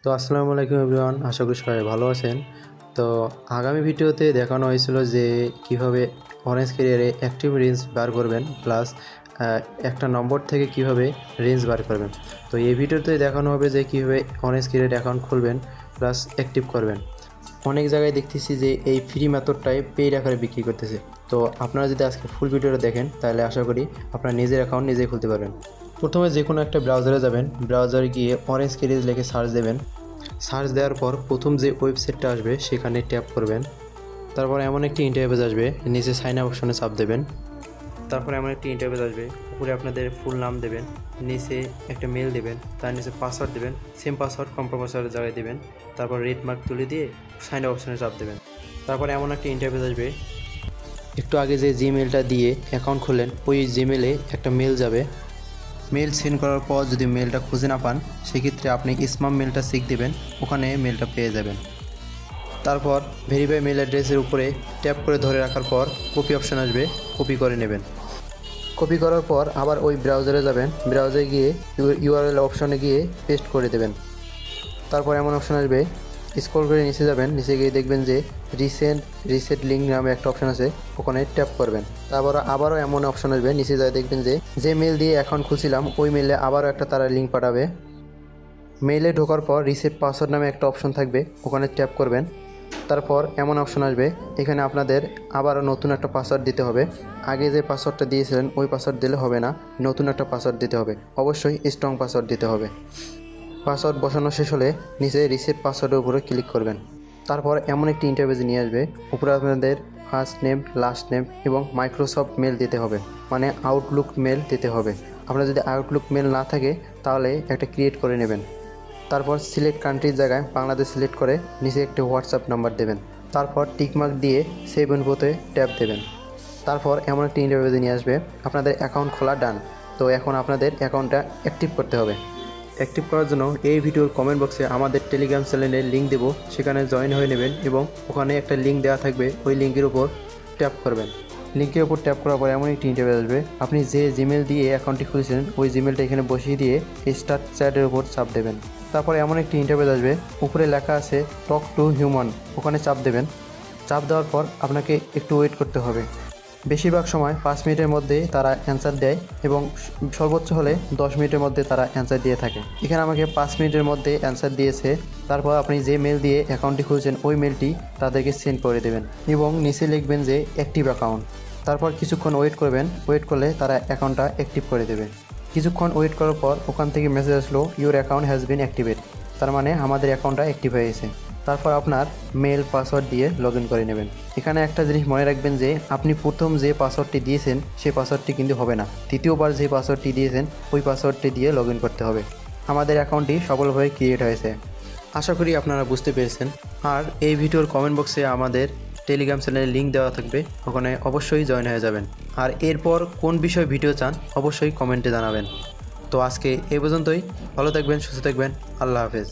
তো আসসালামু আলাইকুম এভরিওয়ান, আশা করি সবাই ভালো আছেন। তো আগামী ভিডিওতে দেখানো হয়েছিল যে কিভাবে অরেঞ্জ ক্যারিয়ারে অ্যাক্টিভ রেঞ্জ বার করবেন, প্লাস একটা নম্বর থেকে কিভাবে রেঞ্জ বার করবেন। তো এই ভিডিওতে দেখানো হবে যে কীভাবে অরেঞ্জ ক্যারিয়ার অ্যাকাউন্ট খুলবেন প্লাস অ্যাক্টিভ করবেন। অনেক জায়গায় দেখতেছি যে এই ফ্রি মেথডটাই পেইড আকারে বিক্রি করতেছে। তো আপনারা যদি আজকে ফুল ভিডিওটা দেখেন তাহলে আশা করি আপনারা নিজের অ্যাকাউন্ট নিজেই খুলতে পারবেন। প্রথমে যে কোনো একটা ব্রাউজারে যাবেন, ব্রাউজারে গিয়ে অরেঞ্জ ক্যারিয়ার লিখে সার্চ দেবেন। সার্চ দেওয়ার পর প্রথম যে ওয়েবসাইটটা আসবে সেখানে ট্যাপ করবেন। তারপর এমন একটি ইন্টারফেস আসবে, নিচে সাইন আপ অপশনে চাপ দেবেন। তারপর এমন একটি ইন্টারফেস আসবে, উপরে আপনাদের ফুল নাম দেবেন, নিচে একটা মেল দেবেন, তার নিচে পাসওয়ার্ড দেবেন, সেম পাসওয়ার্ড কনফার্ম পাসওয়ার্ডের জায়গায় দেবেন। তারপর রেড মার্ক তুলে দিয়ে সাইন আপ অপশনে চাপ দেবেন। তারপর এমন একটা ইন্টারফেস আসবে, একটু আগে যে জিমেলটা দিয়ে অ্যাকাউন্ট খুললেন ওই জিমেলে একটা মেল যাবে। মেল সেন্ড করার পর যদি মেলটা খুঁজে না পান সেক্ষেত্রে আপনি স্প্যাম মেলটা চেক দেবেন, ওখানে মেলটা পেয়ে যাবেন। তারপর ভেরিফাই মেল অ্যাড্রেসের উপরে ট্যাপ করে ধরে রাখার পর কপি অপশান আসবে, কপি করে নেবেন। কপি করার পর আবার ওই ব্রাউজারে যাবেন, ব্রাউজারে গিয়ে ইউআরএল অপশানে গিয়ে পেস্ট করে দেবেন। তারপর এমন অপশান আসবে, স্ক্রল করে নিচে যাবেন, নিচে গিয়ে দেখবেন যে রিসেট লিঙ্ক নামে একটা অপশান আছে, ওখানে ট্যাপ করবেন। তারপর আবারও এমন অপশান আসবে, নিচে যায় দেখবেন যে মেল দিয়ে অ্যাকাউন্ট খুলছিলাম ওই মেলে আবারও একটা তারা লিঙ্ক পাঠাবে। মেইলে ঢোকার পর রিসেট পাসওয়ার্ড নামে একটা অপশন থাকবে, ওখানে ট্যাপ করবেন। তারপর এমন অপশন আসবে, এখানে আপনাদের আবারও নতুন একটা পাসওয়ার্ড দিতে হবে। আগে যে পাসওয়ার্ডটা দিয়েছিলেন ওই পাসওয়ার্ড দিলে হবে না, নতুন একটা পাসওয়ার্ড দিতে হবে, অবশ্যই স্ট্রং পাসওয়ার্ড দিতে হবে। পাসওয়ার্ড বসানো শেষ হলে নিচে রিসেট পাসওয়ার্ডের উপরে ক্লিক করবেন। তারপর এমন একটি ইন্টারফেস নিয়ে আসবে, উপরে আপনাদের ফার্স্ট নেম, লাস্ট নেম এবং মাইক্রোসফট মেল দিতে হবে, মানে আউটলুক মেল দিতে হবে। আপনার যদি আউটলুক মেল না থাকে তাহলে একটা ক্রিয়েট করে নেবেন। তারপর সিলেক্ট কান্ট্রির জায়গায় বাংলাদেশ সিলেক্ট করে নিচে একটি হোয়াটসঅ্যাপ নাম্বার দেবেন। তারপর টিকমার্ক দিয়ে সেভ ইনফোতে ট্যাপ দেবেন। তারপর এমন একটি ইন্টারফেস নিয়ে আসবে, আপনাদের অ্যাকাউন্ট খোলা ডান। তো এখন আপনাদের অ্যাকাউন্টটা অ্যাক্টিভ করতে হবে। অ্যাক্টিভ করার জন্য এই ভিডিওর কমেন্ট বক্সে আমাদের টেলিগ্রাম চ্যানেলের লিঙ্ক দেবো, সেখানে জয়েন হয়ে নেবেন এবং ওখানে একটা লিঙ্ক দেওয়া থাকবে, ওই লিঙ্কের উপর ট্যাপ করবেন। লিঙ্কের উপর ট্যাপ করার পর এমন একটি ইন্টারফেস আসবে, আপনি যে জিমেল দিয়ে অ্যাকাউন্টটি খুলেছিলেন ওই জিমেলটা এখানে বসিয়ে দিয়ে স্টার্ট চ্যাটের উপর চাপ দেবেন। তারপর এমন একটি ইন্টারফেস আসবে, উপরে লেখা আছে টক টু হিউম্যান, ওখানে চাপ দেবেন। চাপ দেওয়ার পর আপনাকে একটু ওয়েট করতে হবে। বেশিরভাগ সময় 5 মিনিটের মধ্যে তারা অ্যান্সার দেয় এবং সর্বোচ্চ হলে 10 মিনিটের মধ্যে তারা অ্যান্সার দিয়ে থাকে। এখানে আমাকে 5 মিনিটের মধ্যে অ্যান্সার দিয়েছে। তারপর আপনি যে মেল দিয়ে অ্যাকাউন্টটি খুলছেন ওই মেলটি তাদেরকে সেন্ড করে দেবেন এবং নিচে লিখবেন যে অ্যাক্টিভ অ্যাকাউন্ট। তারপর কিছুক্ষণ ওয়েট করবেন, ওয়েট করলে তারা অ্যাকাউন্টটা অ্যাক্টিভ করে দেবে। কিছুক্ষণ ওয়েট করার পর ওখান থেকে মেসেজ আসলো, your account has been activate, তার মানে আমাদের অ্যাকাউন্টটা অ্যাক্টিভ হয়ে গেছে। তারপর আপনার মেল পাসওয়ার্ড দিয়ে লগ ইন করে নেবেন। এখানে একটা জিনিস মনে রাখবেন যে আপনি প্রথম যে পাসওয়ার্ডটি দিয়েছেন সেই পাসওয়ার্ডটি কিন্তু হবে না, দ্বিতীয়বার যে পাসওয়ার্ডটি দিয়েছেন ওই পাসওয়ার্ডটি দিয়ে লগ ইন করতে হবে। আমাদের অ্যাকাউন্টটি সফলভাবে ক্রিয়েট হয়েছে। আশা করি আপনারা বুঝতে পেরেছেন। আর এই ভিডিওর কমেন্ট বক্সে আমাদের টেলিগ্রাম চ্যানেলের লিঙ্ক দেওয়া থাকবে, ওখানে অবশ্যই জয়েন হয়ে যাবেন। আর এরপর কোন বিষয়ে ভিডিও চান অবশ্যই কমেন্টে জানাবেন। তো আজকে এই পর্যন্তই, ভালো থাকবেন, সুস্থ থাকবেন, আল্লাহ হাফেজ।